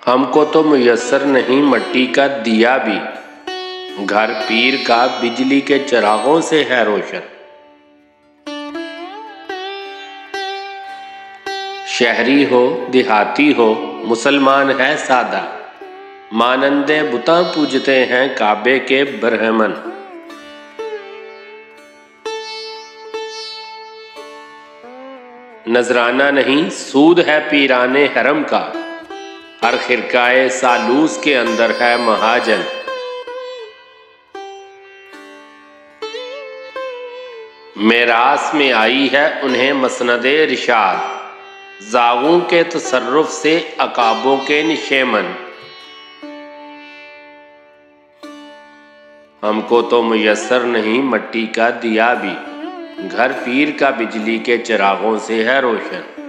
हमको तो मुयस्सर नहीं मट्टी का दिया भी, घर पीर का बिजली के चिरागों से है रोशन। शहरी हो देहाती हो मुसलमान है सादा, मानंदे बुता पूजते हैं काबे के ब्रह्मन। नजराना नहीं सूद है पीराने हरम का, हर खिरकाए सालूस के अंदर है महाजन। मेरास में आई है उन्हें मसनदे रिशाद, जागों के तसर्रुफ से अकाबों के निशेमन। हमको तो मुयस्सर नहीं मट्टी का दिया भी, घर पीर का बिजली के चिरागों से है रोशन।